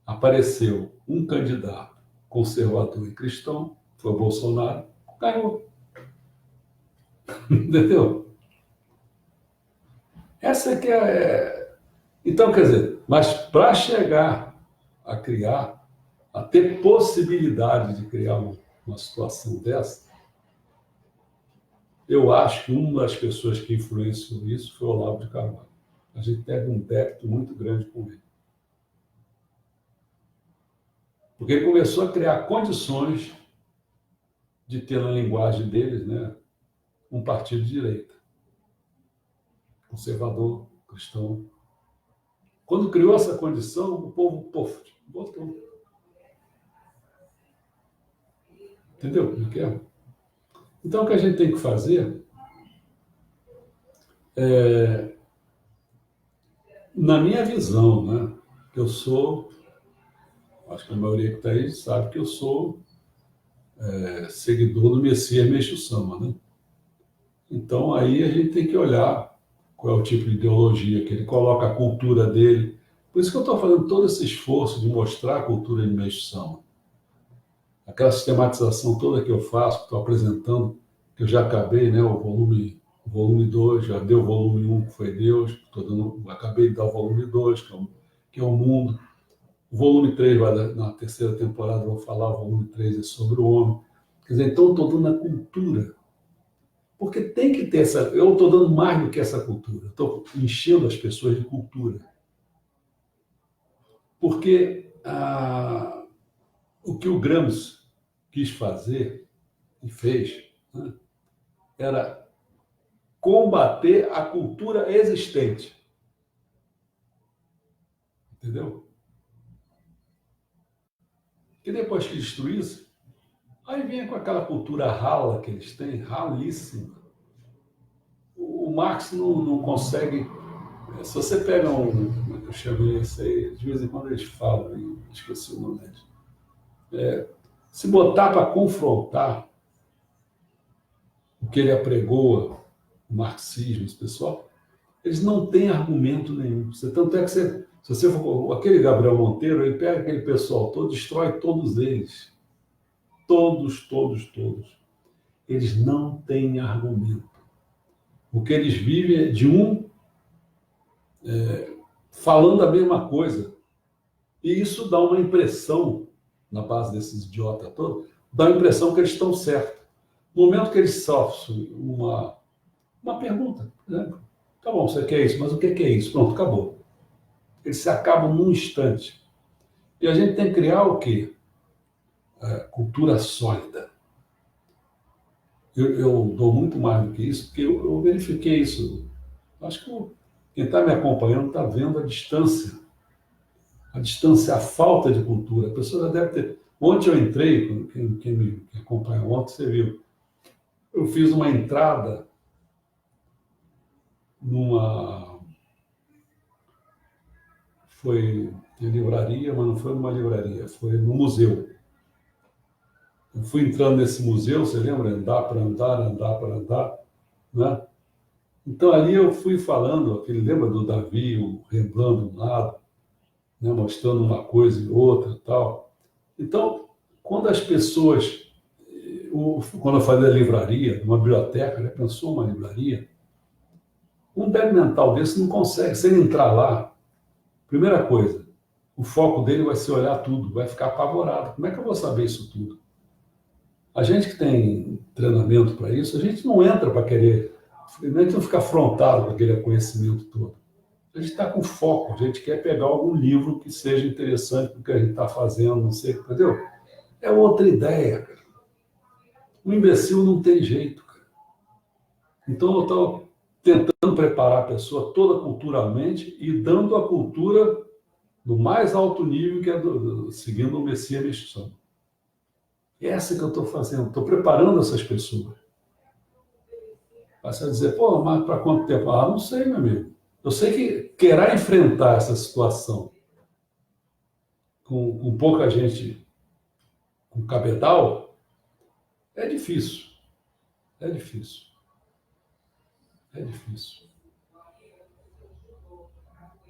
apareceu um candidato conservador e cristão, foi o Bolsonaro, ganhou. Entendeu? Essa que é. Então, quer dizer, mas para chegar a ter possibilidade de criar uma situação dessa, eu acho que uma das pessoas que influenciou isso foi o Olavo de Carvalho. A gente teve um débito muito grande com ele. Porque ele começou a criar condições de ter na linguagem deles, né, um partido de direita, conservador, cristão. Quando criou essa condição, o povo, votou. Entendeu? Então, o que a gente tem que fazer, na minha visão, né, que eu sou, acho que a maioria que está aí sabe que eu sou seguidor do Messias Meixo Sama, né? Então, aí a gente tem que olhar qual é o tipo de ideologia que ele coloca, a cultura dele, Por isso que eu estou fazendo todo esse esforço de mostrar a cultura de imersão. Aquela sistematização toda que eu faço, estou apresentando, que eu já acabei, né, o volume 2, já deu o volume um que foi Deus, acabei de dar o volume 2 que é o mundo. O volume 3 na terceira temporada, eu vou falar, o volume 3 é sobre o homem. Quer dizer, então eu estou dando a cultura. Porque tem que ter essa. Eu estou dando mais do que essa cultura. Estou enchendo as pessoas de cultura. Porque o que o Gramsci quis fazer e fez, né, era combater a cultura existente. Entendeu? Que depois que destruísse, aí vinha com aquela cultura rala que eles têm, ralíssima. O Marx não consegue. Se você pega como é que eu chamei isso aí, de vez em quando eles falam, esqueci o nome deles. Se botar para confrontar o que ele apregoa, o marxismo, esse pessoal, eles não têm argumento nenhum. Tanto é que se você for. Aquele Gabriel Monteiro, ele pega aquele pessoal todo, destrói todos eles. Todos, todos, todos. Eles não têm argumento. O que eles vivem é de falando a mesma coisa. E isso dá uma impressão, na base desses idiotas todos, dá a impressão que eles estão certos. No momento que eles sofrem uma pergunta, por exemplo, tá bom, você quer isso, mas o que é isso? Pronto, acabou. Eles se acabam num instante. E a gente tem que criar o quê? Cultura sólida. Eu dou muito mais do que isso, porque eu verifiquei isso. Acho que quem está me acompanhando está vendo a distância. A distância, a falta de cultura. A pessoa já deve ter. Ontem eu entrei, quem me acompanha ontem, você viu. Eu fiz uma entrada numa. Foi de livraria, mas não foi numa livraria, foi no museu. Eu fui entrando nesse museu, você lembra? Andar para andar, andar para andar, né? Então ali eu fui falando, lembra do Davi, o Rembrandt de um lado, né, mostrando uma coisa e outra, tal. Então, quando as pessoas, quando eu fazia livraria, uma biblioteca, né, pensou uma livraria, um débil mental desse não consegue, se ele entrar lá, primeira coisa, o foco dele vai ser olhar tudo, vai ficar apavorado. Como é que eu vou saber isso tudo? A gente que tem treinamento para isso, a gente não entra para querer, a gente não fica afrontado com aquele conhecimento todo. A gente está com foco, a gente quer pegar algum livro que seja interessante para o que a gente está fazendo, não sei, entendeu? É outra ideia, cara. O imbecil não tem jeito, cara. Então eu estou tentando preparar a pessoa toda culturalmente e dando a cultura do mais alto nível, que é seguindo o Messias Mexicano. Essa que eu estou fazendo, estou preparando essas pessoas. Você vai dizer, pô, mas para quanto tempo? Ah, não sei, meu amigo. Eu sei que querer enfrentar essa situação com pouca gente com cabedal é difícil. É difícil. É difícil.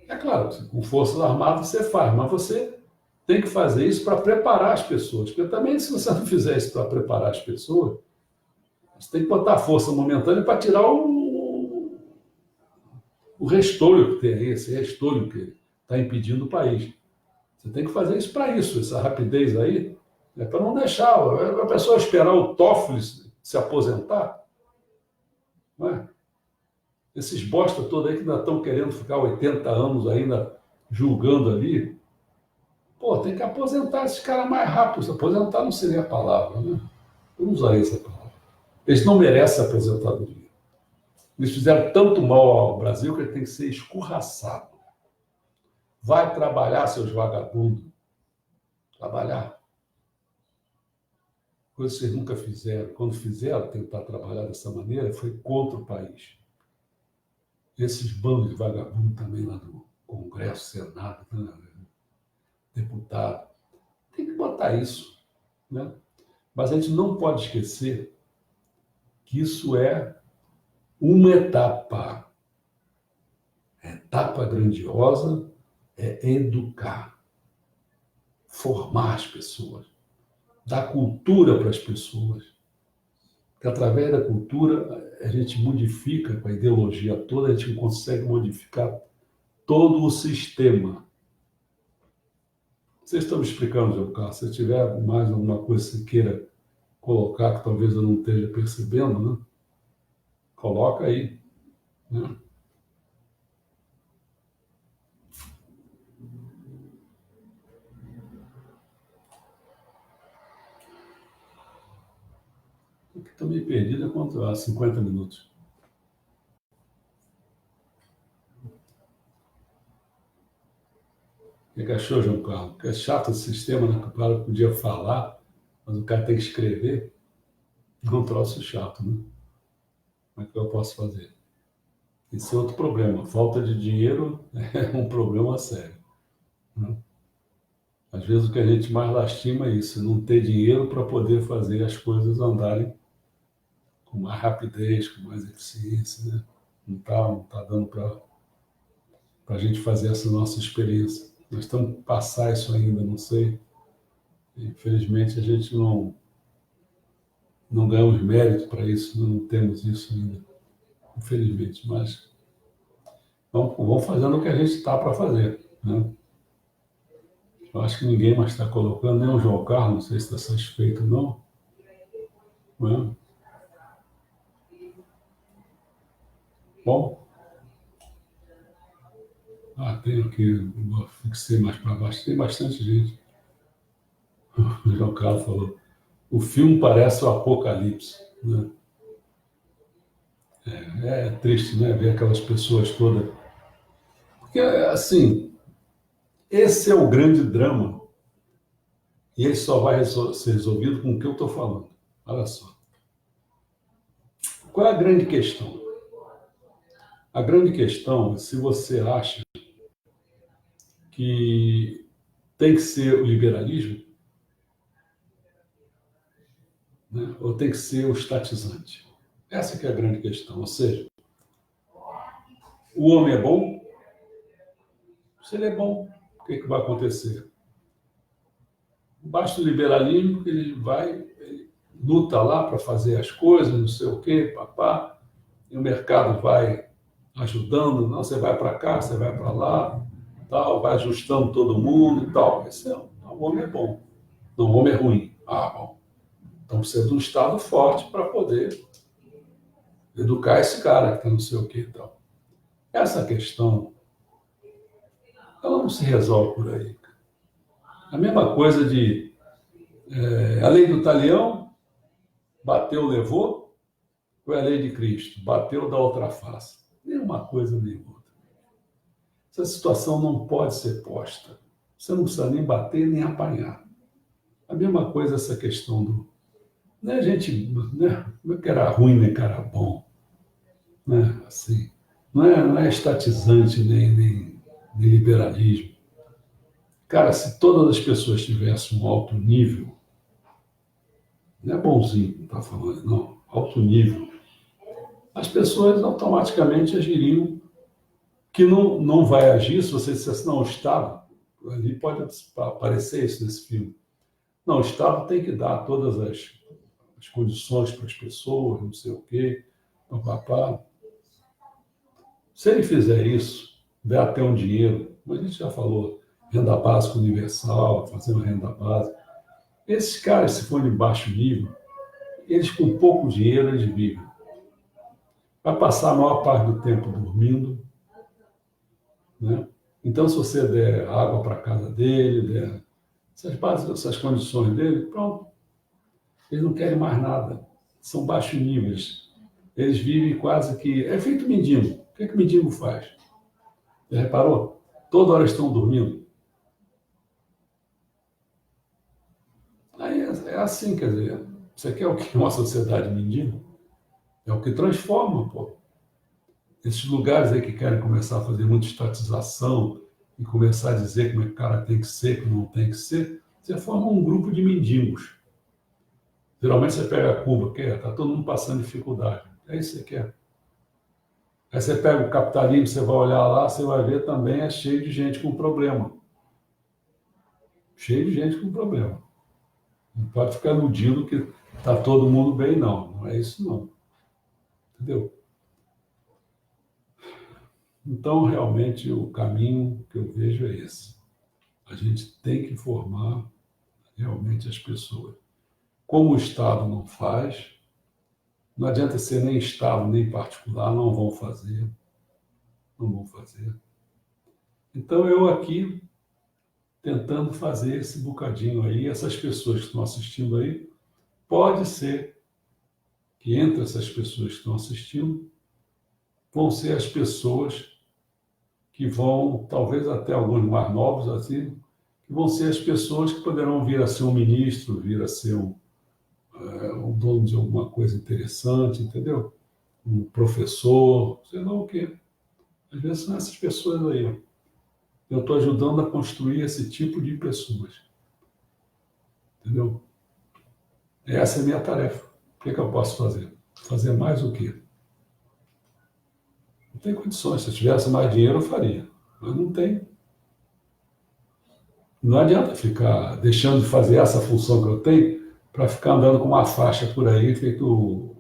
É claro, com forças armadas você faz, mas você tem que fazer isso para preparar as pessoas. Porque também, se você não fizer isso para preparar as pessoas, você tem que botar força momentânea para tirar o restolho que tem aí, esse restolho que está impedindo o país. Você tem que fazer isso para isso, essa rapidez aí, é para não deixar a pessoa esperar o Toffoli se aposentar. Não é? Esses bosta todos aí que ainda estão querendo ficar 80 anos ainda julgando ali, pô, tem que aposentar esses caras mais rápido. Se aposentar não seria a palavra, né? Eu não usaria essa palavra. Eles não merecem aposentadoria. Eles fizeram tanto mal ao Brasil que ele tem que ser escorraçado. Vai trabalhar, seus vagabundos. Trabalhar. Coisa que vocês nunca fizeram. Quando fizeram, tentar trabalhar dessa maneira, foi contra o país. Esses bandos de vagabundos também lá do Congresso, Senado, deputado. Tem que botar isso. Né? Mas a gente não pode esquecer que isso é uma etapa. Etapa grandiosa, é educar, formar as pessoas, dar cultura para as pessoas. Que através da cultura a gente modifica, com a ideologia toda, a gente consegue modificar todo o sistema. Vocês estão me explicando, João Carlos? Se tiver mais alguma coisa que você queira colocar que talvez eu não esteja percebendo, né? Coloca aí. Né? Estou meio perdido quanto a 50 minutos. O que achou, João Carlos? Que é chato o sistema, né? Que o cara podia falar, mas o cara tem que escrever. É um troço chato, né? Como é que eu posso fazer? Esse é outro problema. Falta de dinheiro é um problema sério. Né? Às vezes o que a gente mais lastima é isso, não ter dinheiro para poder fazer as coisas andarem com mais rapidez, com mais eficiência. Né? Não tá dando para a gente fazer essa nossa experiência. Nós estamos a passar isso ainda, não sei. Infelizmente a gente não ganhamos mérito para isso, não temos isso ainda, infelizmente. Mas vamos fazendo o que a gente está para fazer. Né? Eu acho que ninguém mais está colocando, nem o João Carlos, não sei se está satisfeito ou não. Né? Bom, tem aqui, eu fixei mais para baixo, tem bastante gente. O João Carlos falou, o filme parece o Apocalipse. Né? É triste, né, ver aquelas pessoas todas. Porque, assim, esse é o grande drama. E ele só vai ser resolvido com o que eu estou falando. Olha só. Qual é a grande questão? A grande questão é se você acha que tem que ser o liberalismo, né, ou tem que ser o estatizante. Essa que é a grande questão. Ou seja, o homem é bom, se ele é bom, o que vai acontecer? Basta o liberalismo que ele luta lá para fazer as coisas, não sei o quê, papá, e o mercado vai ajudando, não, você vai para cá, você vai para lá, tal, vai ajustando todo mundo e tal. O homem é bom, não, o homem é ruim. Bom. Então precisa de um Estado forte para poder educar esse cara que está não sei o quê e tal. Essa questão, ela não se resolve por aí. A mesma coisa de a lei do talião, bateu, levou, ou é a lei de Cristo, bateu da outra face. Nem uma coisa nem outra. Essa situação não pode ser posta. Você não precisa nem bater nem apanhar. A mesma coisa essa questão do... Não é gente... Né? Não é que era ruim nem que era bom. Né? Assim, não é estatizante nem liberalismo. Cara, se todas as pessoas tivessem um alto nível, não é bonzinho que está falando, não, alto nível, as pessoas automaticamente agiriam, que não vai agir se você dissesse, não, o Estado, ali pode aparecer isso nesse filme, não, o Estado tem que dar todas as condições para as pessoas, não sei o quê, papapá. Se ele fizer isso, der até um dinheiro, como a gente já falou, renda básica universal, fazer uma renda básica, esses caras, se forem de baixo nível, eles com pouco dinheiro, eles vivem. Vai passar a maior parte do tempo dormindo, né? Então, se você der água para a casa dele, der essas condições dele, pronto. Eles não querem mais nada. São baixos níveis. Eles vivem quase que... É feito mendigo. O que o mendigo faz? Já reparou? Toda hora estão dormindo. Aí é assim, quer dizer, você quer o que? Uma sociedade mendiga? É o que transforma, pô. Esses lugares aí que querem começar a fazer muita estatização e começar a dizer como é que o cara tem que ser, como não tem que ser, você forma um grupo de mendigos. Geralmente você pega Cuba, está todo mundo passando dificuldade. É isso que você quer. Aí você pega o capitalismo, você vai olhar lá, você vai ver também é cheio de gente com problema. Cheio de gente com problema. Não pode ficar iludido que está todo mundo bem, não. Não é isso, não. Entendeu? Então, realmente, o caminho que eu vejo é esse. A gente tem que formar realmente as pessoas. Como o Estado não faz, não adianta ser nem Estado nem particular, não vão fazer, não vão fazer. Então, eu aqui tentando fazer esse bocadinho aí, essas pessoas que estão assistindo aí, pode ser que entre essas pessoas que estão assistindo, vão ser as pessoas que vão, talvez até alguns mais novos, assim, que vão ser as pessoas que poderão vir a ser um ministro, vir a ser um dono de alguma coisa interessante, entendeu? Um professor, sei lá o quê. Às vezes são essas pessoas aí. Ó. Eu estou ajudando a construir esse tipo de pessoas, entendeu? Essa é a minha tarefa. O que é que eu posso fazer? Fazer mais o quê? Não tem condições. Se eu tivesse mais dinheiro, eu faria. Mas não tem. Não adianta ficar deixando de fazer essa função que eu tenho para ficar andando com uma faixa por aí, feito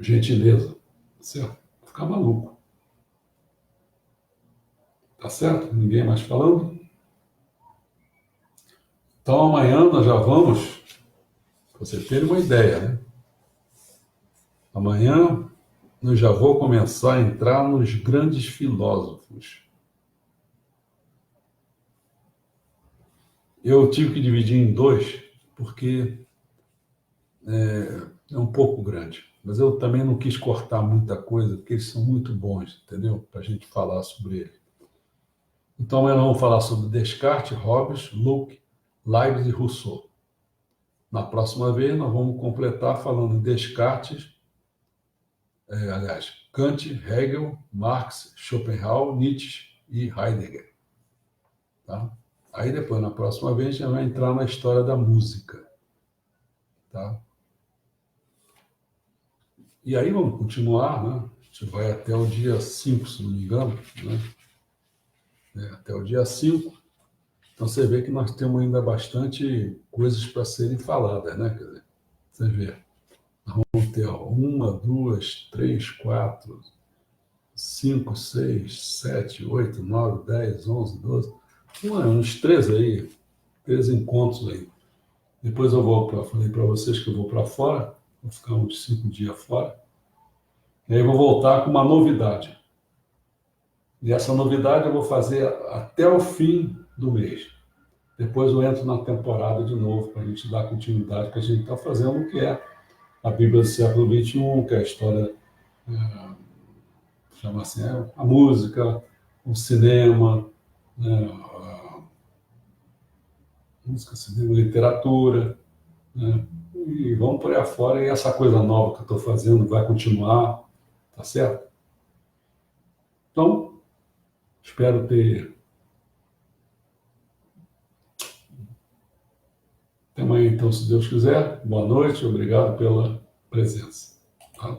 gentileza. Certo? Ficar maluco. Tá certo? Ninguém mais falando? Então amanhã nós já vamos, pra você ter uma ideia, né? Amanhã eu já vou começar a entrar nos grandes filósofos. Eu tive que dividir em dois, porque é um pouco grande. Mas eu também não quis cortar muita coisa, porque eles são muito bons, entendeu? Para a gente falar sobre ele. Então, amanhã nós vamos falar sobre Descartes, Hobbes, Locke, Leibniz e Rousseau. Na próxima vez, nós vamos completar falando em Descartes, aliás, Kant, Hegel, Marx, Schopenhauer, Nietzsche e Heidegger. Tá? Aí depois, na próxima vez, a gente vai entrar na história da música. Tá? E aí vamos continuar, né? A gente vai até o dia 5, se não me engano, né? Até o dia 5. Então você vê que nós temos ainda bastante coisas para serem faladas, né? Quer dizer, você vê, nós vamos ter ó, 1, 2, 3, 4, 5, 6, 7, 8, 9, 10, 11, 12, uns 13 aí, 13 encontros aí. Depois eu vou para, falei para vocês que eu vou para fora, vou ficar uns 5 dias fora, e aí eu vou voltar com uma novidade. E essa novidade eu vou fazer até o fim do mês. Depois eu entro na temporada de novo para a gente dar continuidade que a gente está fazendo, que é a Bíblia do século XXI, que é a história, chama assim, a música, o cinema, né, a música, cinema, literatura, né, e vamos por aí afora, e essa coisa nova que eu estou fazendo vai continuar, tá certo? Então, espero ter. Até amanhã, então, se Deus quiser. Boa noite, obrigado pela presença. Tá?